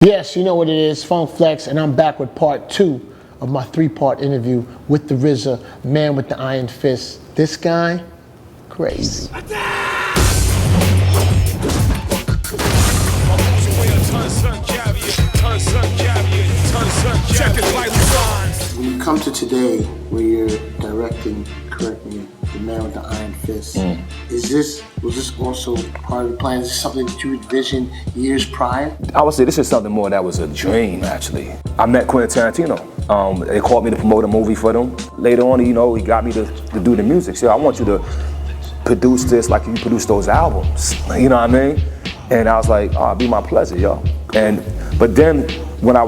Yes, you know what it is, Funk Flex, and I'm back with part 2 of my 3-part interview with the RZA, man with the iron fist. This guy, crazy. When you come to today, where you're directing, correct me, the man with the iron fist, was this also part of the plan? Is this something that you envisioned years prior? I would say this is something more that was a dream, actually. I met Quentin Tarantino. They called me to promote a movie for them. Later on, he got me to do the music. So I want you to produce this like you produce those albums. You know what I mean? And I was like, oh, it'd be my pleasure, yo. But then when I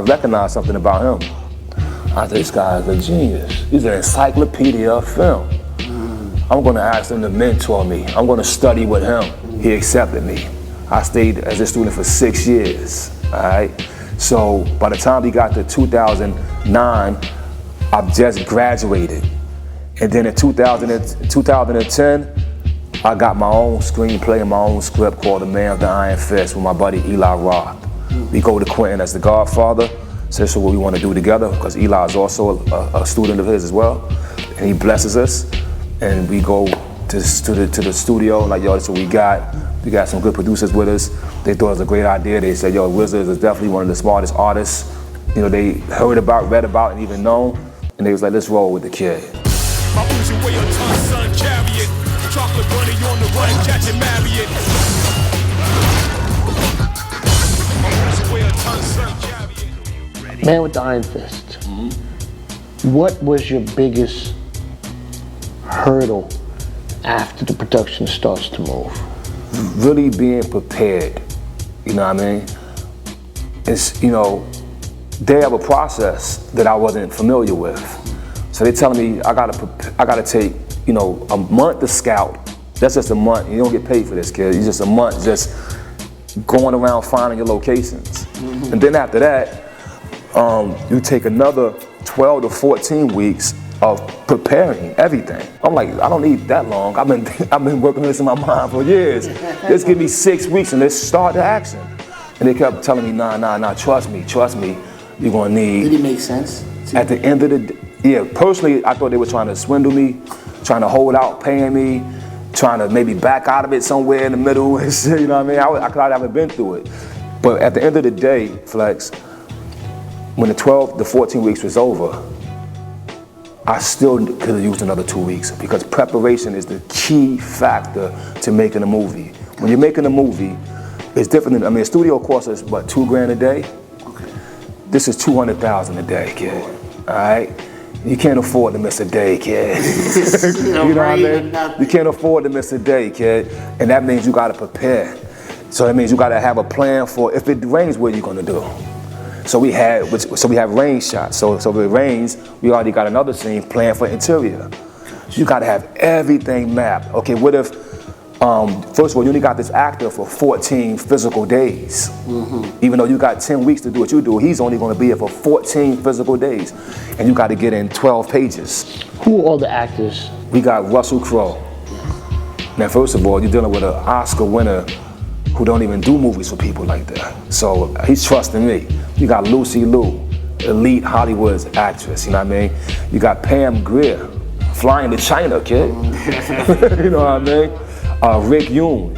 recognized something about him. I said, this guy is a genius. He's an encyclopedia of film. I'm gonna ask him to mentor me. I'm gonna study with him. He accepted me. I stayed as a student for 6 years, all right? So by the time we got to 2009, I've just graduated. And then in 2010, I got my own screenplay and my own script called The Man of the Iron Fist with my buddy Eli Roth. We go to Quentin as the godfather. So this is what we want to do together, because Eli is also a student of his as well. And he blesses us. And we go to the studio, like, yo, this is what we got. We got some good producers with us. They thought it was a great idea. They said, yo, RZA is definitely one of the smartest artists. They heard about, read about, and even known. And they was like, let's roll with the kid. Man with the iron fist. What was your biggest hurdle after the production starts to move? Really being prepared, you know what I mean? It's, they have a process that I wasn't familiar with. So they telling me I gotta take, a month to scout. That's just a month. You don't get paid for this, kid. It's just a month just going around finding your locations. And then after that, you take another 12 to 14 weeks of preparing everything. I'm like, I don't need that long. I've been working this in my mind for years. Just give me 6 weeks and let's start the action. And they kept telling me, nah, trust me, you're gonna need. Did it make sense? At the end of the day, yeah, personally, I thought they were trying to swindle me, trying to hold out, paying me, trying to maybe back out of it somewhere in the middle and shit, you know what I mean? I haven't been through it. But at the end of the day, Flex, when the 12 to 14 weeks was over, I still could have used another 2 weeks, because preparation is the key factor to making a movie. When you're making a movie, it's different than, a studio costs us, what, $2 grand a day? Okay. This is $200,000 a day, kid, all right? You can't afford to miss a day, kid. You know what I mean? You can't afford to miss a day, kid, and that means you gotta prepare. So that means you gotta have a plan for, if it rains, what are you gonna do? So we have rain shots. So if it rains, we already got another scene planned for interior. You gotta have everything mapped. Okay, what if, first of all, you only got this actor for 14 physical days. Even though you got 10 weeks to do what you do, he's only gonna be here for 14 physical days. And you gotta get in 12 pages. Who are all the actors? We got Russell Crowe. Now, first of all, you're dealing with an Oscar winner who don't even do movies for people like that. So he's trusting me. You got Lucy Liu, elite Hollywood actress, you know what I mean? You got Pam Grier, flying to China, kid. You know what I mean? Rick Yoon,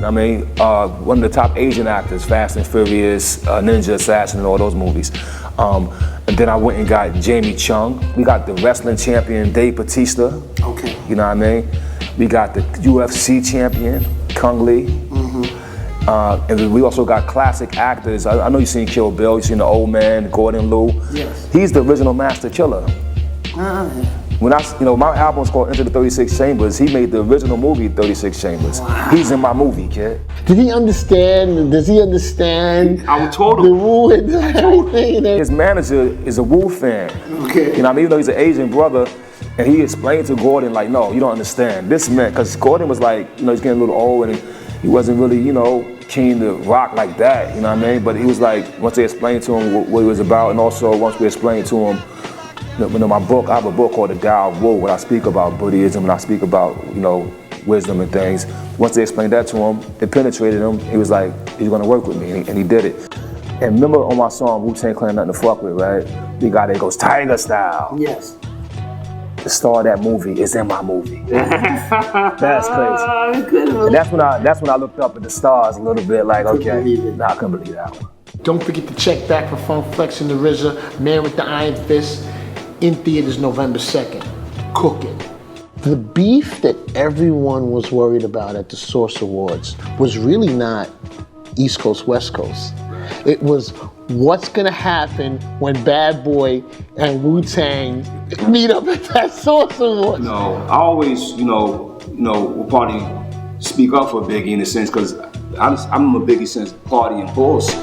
one of the top Asian actors, Fast and Furious, Ninja Assassin, and all those movies. And then I went and got Jamie Chung. We got the wrestling champion, Dave Bautista. Okay. You know what I mean? We got the UFC champion, Kung Lee. And we also got classic actors. I know you've seen Kill Bill, you've seen the old man, Gordon Liu. Yes. He's the original master killer. When my album's called Into the 36 Chambers, he made the original movie 36 Chambers. Wow. He's in my movie, kid. Did he understand? Does he understand? I told him. The Wu and everything. His manager is a Wu fan. Okay. Even though he's an Asian brother, and he explained to Gordon, like, no, you don't understand. This man, because Gordon was like, he's getting a little old, and he wasn't really, keen to rock like that, you know what I mean? But he was like, once they explained to him what he was about, and also once we explained to him, my book, I have a book called The Tao of Wu, when I speak about Buddhism and I speak about, wisdom and things. Once they explained that to him, it penetrated him. He was like, he's gonna work with me, and he did it. And remember on my song Wu-Tang Clan Nothing to Fuck With, right? The guy that goes Tiger Style. Yes. The star of that movie is in my movie. That's crazy. And that's when I looked up at the stars a little bit, like, okay, nah, I couldn't believe that one. Don't forget to check back for Funk Flex and the RZA, Man with the Iron Fist, in theaters November 2nd. Cook it. The beef that everyone was worried about at the Source Awards was really not East Coast, West Coast. It was what's gonna happen when Bad Boy and Wu-Tang meet up at that Source Awards. You know, I always, will probably speak up for Biggie in a sense, because I'm a Biggie since Party and Boss.